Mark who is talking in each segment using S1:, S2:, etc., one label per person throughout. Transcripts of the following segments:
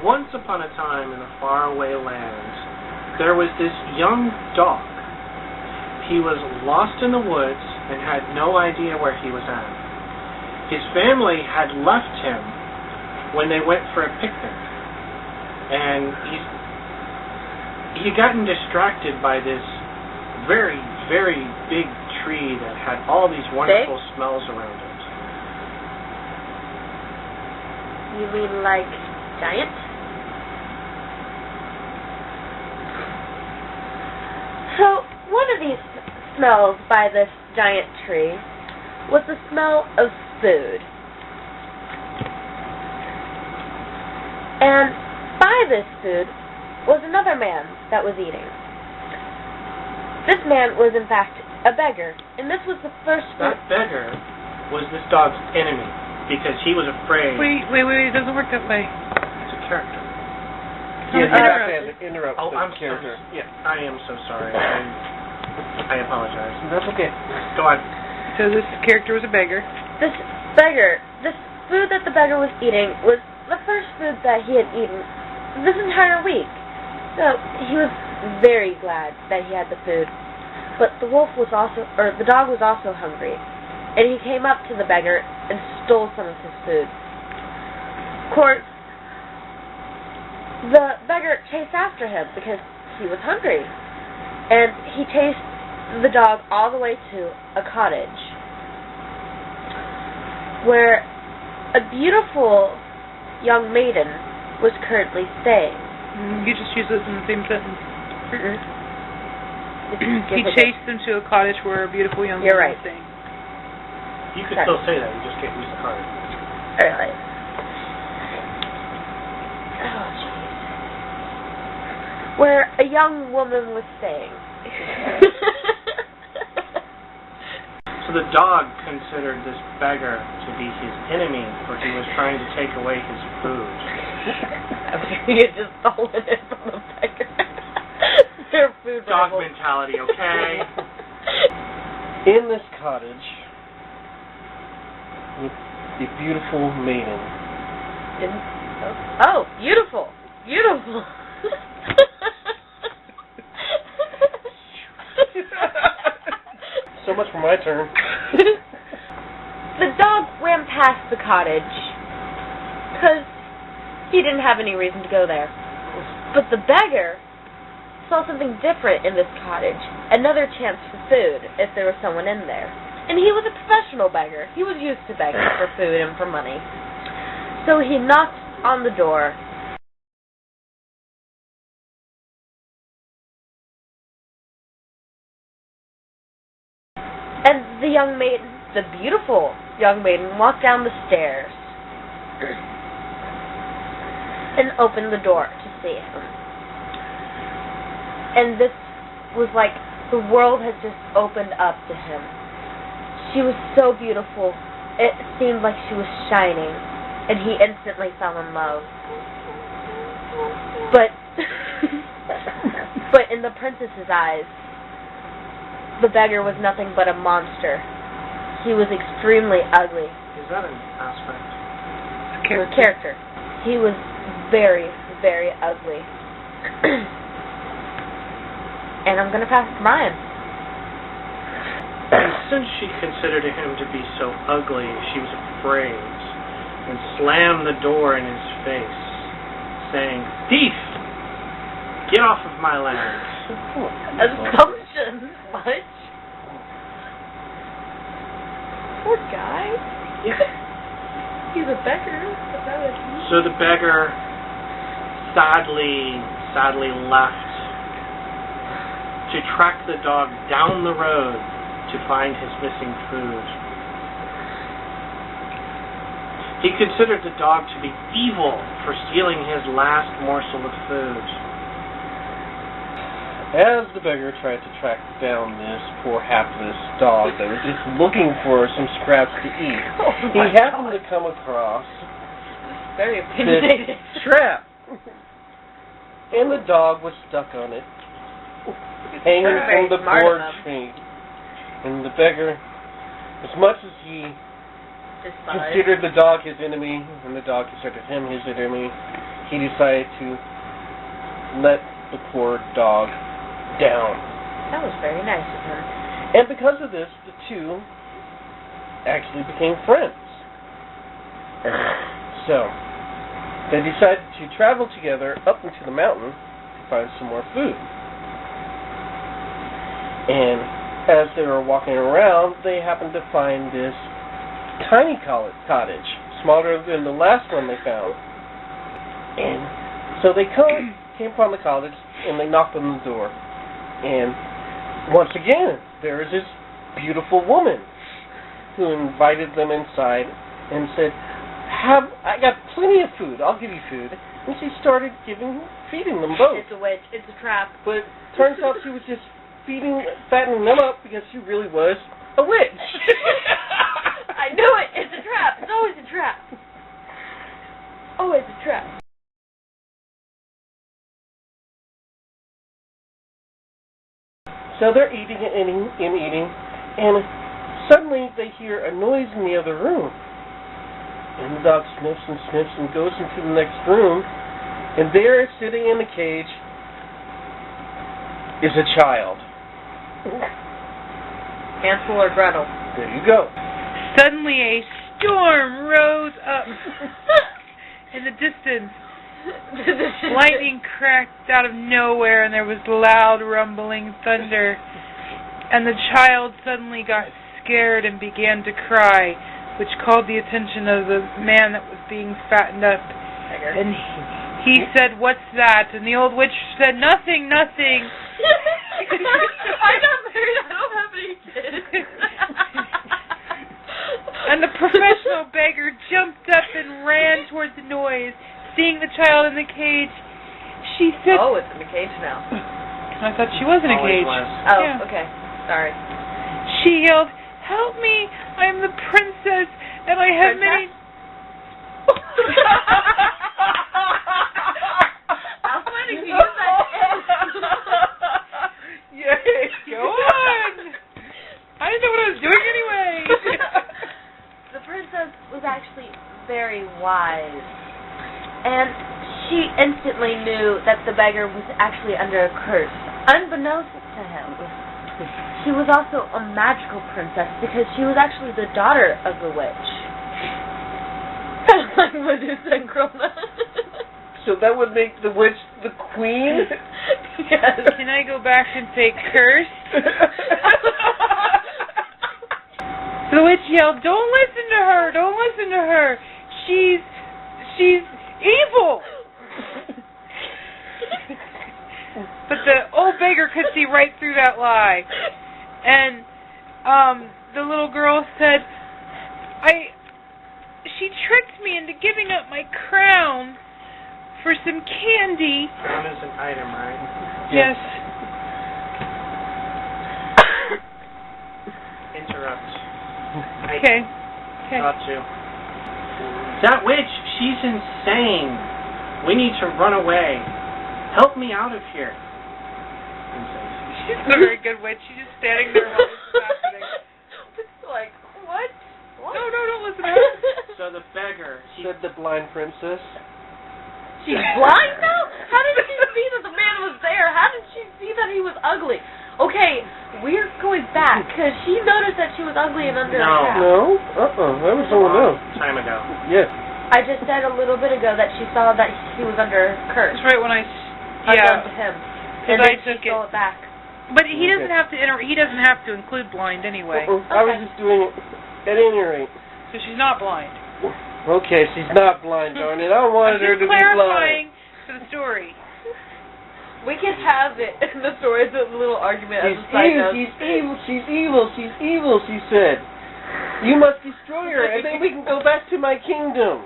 S1: Once upon a time in a faraway land, there was this young dog. He was lost in the woods and had no idea where he was at. His family had left him when they went for a picnic, and he'd gotten distracted by this very, very big tree that had all these wonderful smells around it.
S2: You mean like giant? So, one of these smells by this giant tree was the smell of food. And by this food was another man that was eating. This man was in fact a beggar, and this was the first food.
S1: That beggar was this dog's enemy, because he was afraid.
S3: Wait, it doesn't work that way.
S1: It's a character.
S4: Yeah, you have to interrupt the
S1: I'm
S4: character.
S1: I am so sorry. I apologize.
S4: That's okay.
S1: Go on.
S3: So this character was a beggar.
S2: This food that the beggar was eating was the first food that he had eaten this entire week. So he was very glad that he had the food. But the dog was also hungry, and he came up to the beggar and stole some of his food. Of course, the beggar chased after him because he was hungry, and he chased the dog all the way to a cottage where a beautiful young maiden was currently staying.
S3: You just use those in the same sentence. He
S2: He
S3: chased them to a cottage where a beautiful young woman was staying.
S1: You could still say that, you just can't use the card.
S2: Alright. Oh, jeez. Where a young woman was staying.
S1: So the dog considered this beggar to be his enemy, for he was trying to take away his food.
S2: You just stolen it from the beggar. Their food
S1: Dog
S2: rebels.
S1: mentality, okay?
S4: In this cottage, with the beautiful maiden.
S2: Oh, beautiful. Beautiful.
S4: So much for my turn.
S2: The dog ran past the cottage because he didn't have any reason to go there. But the beggar saw something different in this cottage. Another chance for food if there was someone in there. And he was a professional beggar. He was used to begging for food and for money. So he knocked on the door. And the young maiden, the beautiful young maiden, walked down the stairs and opened the door to see him. And this was like the world had just opened up to him. She was so beautiful. It seemed like she was shining, and he instantly fell in love. But in the princess's eyes, the beggar was nothing but a monster. He was extremely ugly.
S1: Is that an aspect?
S2: A character. He was very, very ugly. And I'm going to pass it to Ryan.
S1: And since she considered him to be so ugly, she was afraid and slammed the door in his face, saying, "Thief! Get off of my land."
S2: Assumptions, much? Poor guy.
S1: Yeah.
S2: He's a beggar.
S1: So the beggar sadly left to track the dog down the road to find his missing food. He considered the dog to be evil for stealing his last morsel of food.
S4: As the beggar tried to track down this poor hapless dog that was just looking for some scraps to eat, he happened to come across
S2: very opinionated
S4: this trap. And the dog was stuck on it, hanging from the board tree. And the beggar, as much as he considered the dog his enemy, and the dog considered him his enemy, he decided to let the poor dog down.
S2: That was very nice of him.
S4: And because of this, the two actually became friends. So, they decided to travel together up into the mountain to find some more food. And as they were walking around, they happened to find this tiny cottage, smaller than the last one they found. And so they came upon the cottage, and they knocked on the door. And once again, there was this beautiful woman who invited them inside and said, I got plenty of food. I'll give you food. And she started feeding them both.
S2: It's a witch. It's a trap.
S4: But turns out she was just fattening them up because she really was a witch.
S2: I knew it. It's a trap. It's always a trap. Always a trap.
S4: So they're eating and eating, and suddenly they hear a noise in the other room. And the dog sniffs and sniffs and goes into the next room, and there, sitting in the cage, is a child.
S2: Hansel or Gretel.
S4: There you go.
S3: Suddenly a storm rose up in the distance. Lightning cracked out of nowhere, and there was loud rumbling thunder. And the child suddenly got scared and began to cry, which called the attention of the man that was being fattened up. And he said, "What's that?" And the old witch said, "Nothing, nothing."
S2: I got married. I don't have any kids.
S3: And the professional beggar jumped up and ran towards the noise. Seeing the child in the cage, she said...
S2: Oh, it's in the cage now.
S3: I thought she was in a cage.
S2: Oh,
S3: yeah.
S2: Okay. Sorry.
S3: She yelled, "Help me! I am the princess, and I have many..."
S2: How funny you use that.
S4: Yay!
S3: Go on! I didn't know what I was doing anyway.
S2: The princess was actually very wise. And she instantly knew that the beggar was actually under a curse, unbeknownst to him. She was also a magical princess because she was actually the daughter of the witch. Kind of like Medusa and Chroma.
S4: So that would make the witch the queen?
S2: Yes.
S3: Can I go back and say cursed? So the witch yelled, "Don't listen to her! Don't listen to her! She's evil!" But the old beggar could see right through that lie. And the little girl said, she tricked me into giving up my crown for some candy.
S1: Crown is an item, right?
S3: Yes.
S1: Interrupt.
S3: Okay.
S1: Got you. That witch, she's insane. We need to run away. Help me out of here.
S3: She's not a very good witch. She's just standing there while it's happening.
S2: It's like, what?
S3: No, don't listen to her.
S1: So the beggar,
S4: Said the blind princess.
S2: She's blind now? How did she see that the man was there? How did she see that he was ugly? Okay, we're going back, because she noticed that she was ugly and under a trap.
S4: No? That was someone else.
S1: time ago.
S4: Yes.
S2: I just said a little bit ago that she saw that he was under a curse.
S3: That's right when I...
S2: Unknown to him. And
S3: Because I
S2: then
S3: took
S2: she stole it back.
S3: But he doesn't have to he doesn't have to include blind anyway.
S4: I was just doing it at any rate.
S3: So she's not blind.
S4: Okay, she's not blind, darn it. I wanted her to be blind.
S3: Clarifying for the story.
S2: We can have it in the story. It's a little argument as
S4: She's
S2: a side
S4: evil,
S2: note.
S4: she's evil, she's evil, she's evil, she said. You must destroy her, and then we can go back to my kingdom.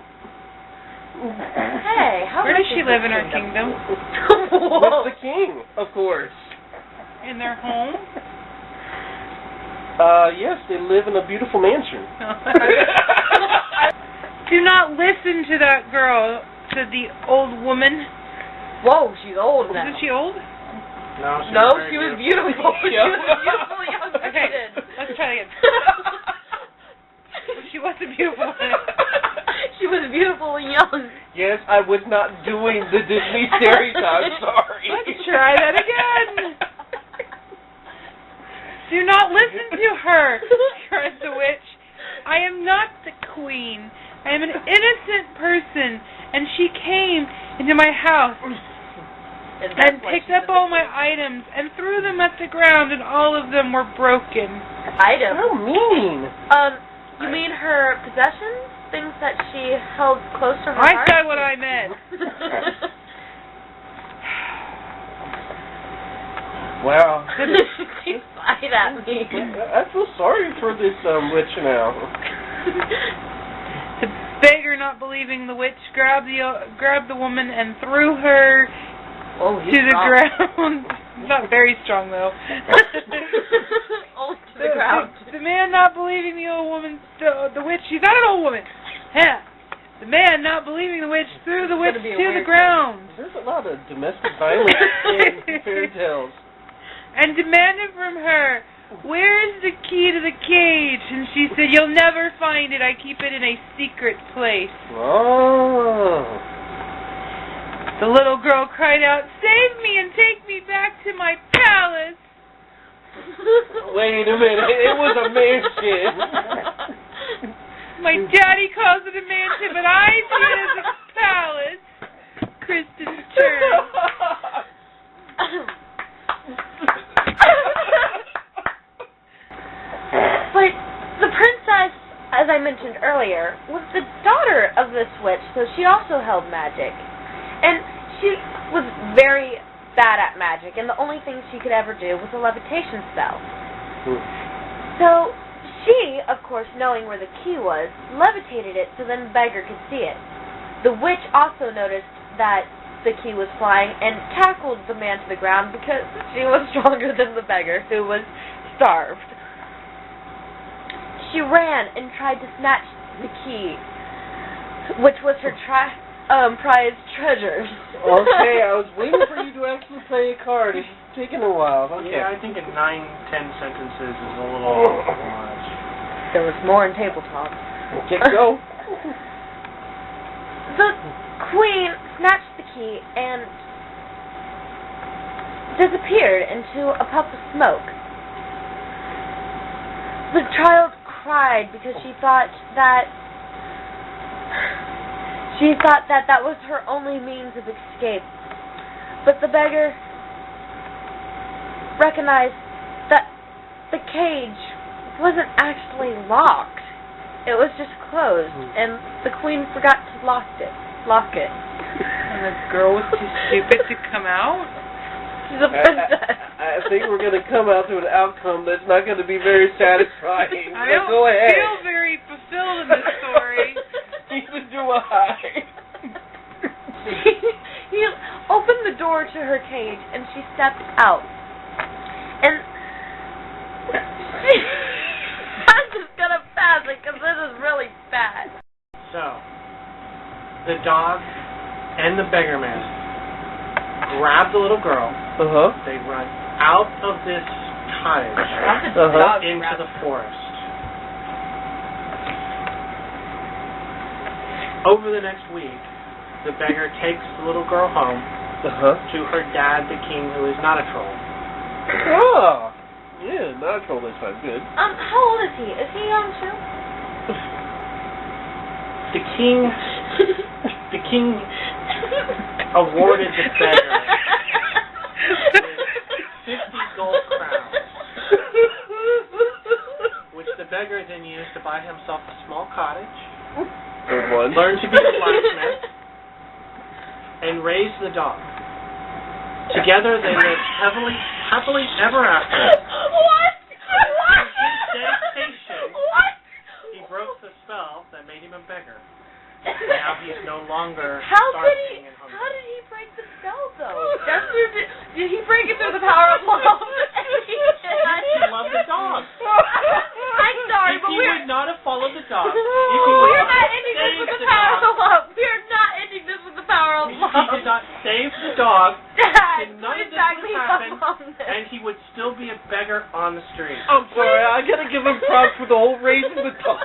S2: Hey, how
S3: Where
S2: much
S3: does she
S2: is
S3: live
S2: this
S3: in her
S2: kingdom?
S3: kingdom?
S4: With the king, of course.
S3: In their home?
S4: Yes, they live in a beautiful mansion.
S3: Do not listen to that girl, said the old woman.
S2: Whoa, she's old now.
S3: Isn't she old?
S1: No,
S2: She was beautiful. She was a beautiful young
S3: Okay,
S2: kid.
S3: let's try again. She was a beautiful woman.
S2: She she was beautiful and young.
S4: Yes, I was not doing the Disney stereotype, sorry.
S3: Let's try that again. Do not listen to her, cried the witch. I am not the queen. I am an innocent person, and she came into my house and picked up all my items and threw them at the ground, and all of them were broken.
S2: Items?
S4: How mean.
S2: You mean her possessions? Things that she held close to her
S3: I
S2: heart?
S3: said what I meant.
S4: Wow.
S2: She lied at me.
S4: I feel sorry for this witch now.
S3: The beggar, not believing the witch, grabbed the woman and threw her to the ground. Not very strong, though.
S2: Only to the ground.
S3: The man, not believing the old woman, the witch, she's not an old woman. Yeah. The man, not believing the witch, threw the witch to the ground.
S4: There's a lot of domestic violence in fairy tales.
S3: And demanded from her, where is the key to the cage? And she said, you'll never find it. I keep it in a secret place.
S4: Oh.
S3: The little girl cried out, save me and take me back to my palace.
S4: Wait a minute, it was a mansion.
S3: My daddy calls it a mansion, but I see it as a palace. Kristen's turn.
S2: But the princess, as I mentioned earlier, was the daughter of this witch, so she also held magic. And she was very bad at magic, and the only thing she could ever do was a levitation spell. So she, of course, knowing where the key was, levitated it so then the beggar could see it. The witch also noticed that the key was flying and tackled the man to the ground because she was stronger than the beggar, who was starved. She ran and tried to snatch the key, which was her prized treasure.
S4: Okay, I was waiting for you to actually play a card. It's taking a while. Okay.
S1: Yeah, I think in 9-10 sentences is a little much.
S2: There was more in tabletop.
S4: Okay, go.
S2: The queen snatched the key and disappeared into a puff of smoke. The child cried because she thought that was her only means of escape. But the beggar recognized that the cage wasn't actually locked. It was just closed, and the queen forgot to lock it.
S3: And the girl was too stupid to come out?
S2: She's a princess.
S4: I think we're going to come out to an outcome that's not going to be very satisfying.
S3: I don't
S4: go ahead.
S3: feel very fulfilled in this story.
S4: Neither do I.
S2: He opened the door to her cage, and she stepped out. And I'm just going to pass it because this is really bad.
S1: So, the dog and the beggar man grab the little girl. They run out of this cottage into the forest. Over the next week, the beggar takes the little girl home to her dad, the king, who is not a troll.
S4: Oh, yeah, not a troll this time. Good.
S2: How old is he? Is he young too?
S1: The king awarded the beggar with 50 gold crowns, which the beggar then used to buy himself a small cottage,
S4: Good one.
S1: learn to be a blacksmith, and raise the dog. Together they lived happily ever after.
S2: What?
S1: For his dedication, he broke the spell that made him a beggar. Now he's no longer starving and hungry.
S2: How did he break the spell, though? Did he break it through the power of love?
S1: He loved the dog.
S2: I'm sorry,
S1: If
S2: but
S1: he would not have followed the dog,
S2: we're not ending this with the power of love. We're not ending this with the power of
S1: if
S2: love.
S1: he did not save the dog,
S2: Dad,
S1: then none of this
S2: exactly
S1: would happen,
S2: on this.
S1: and he would still be a beggar on the street.
S4: I'm sorry, I gotta give him props for the whole raising the dog.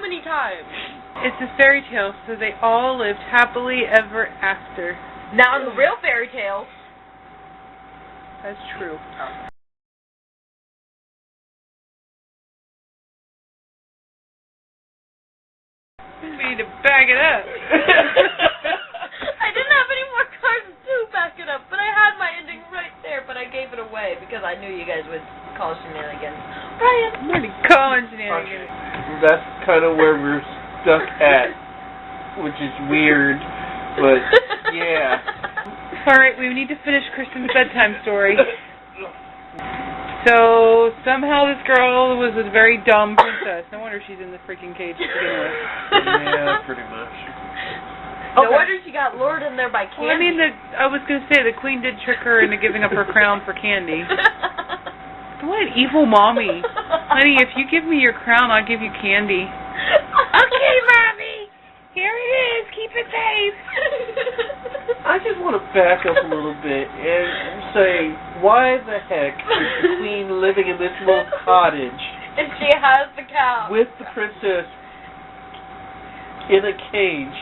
S2: many times.
S3: It's a fairy tale, so they all lived happily ever after.
S2: Now in the real fairy tale.
S3: That's true. We need to back it up.
S2: I didn't have any more cards to back it up, but I had my ending right there, but I gave it away because I knew you guys would call shenanigans. Brian!
S3: I'm already calling shenanigans.
S4: That's kind of where we're stuck at, which is weird, but yeah.
S3: Alright, we need to finish Kristen's bedtime story. So, somehow this girl was a very dumb princess. No wonder she's in the freaking cage to begin with.
S4: Yeah, pretty much.
S2: No wonder she got lured in there by Candy.
S3: Well, I mean, I was going to say, the queen did trick her into giving up her crown for Candy. What an evil mommy. Honey, if you give me your crown, I'll give you candy. Okay, Mommy. Here it is. Keep it safe.
S4: I just want to back up a little bit and say, why the heck is the queen living in this little cottage
S2: And she has the cow.
S4: with the princess in a cage?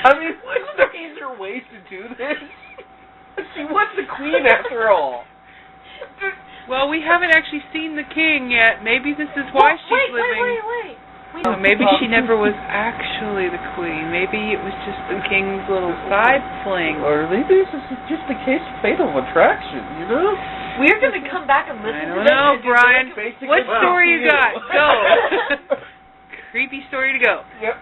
S4: I mean, what's the easier ways to do this? She was the queen after all.
S3: Well, we haven't actually seen the king yet. Maybe this is why she's living.
S2: Wait.
S3: Oh, maybe she never was actually the queen. Maybe it was just the king's little side fling.
S4: Or maybe this is just a case of fatal attraction, you know?
S2: We're going to come back and listen
S3: I
S2: to
S3: don't
S2: this.
S3: know,
S2: and do
S3: Brian.
S2: like
S3: What story you got? Go. Creepy story to go.
S4: Yep.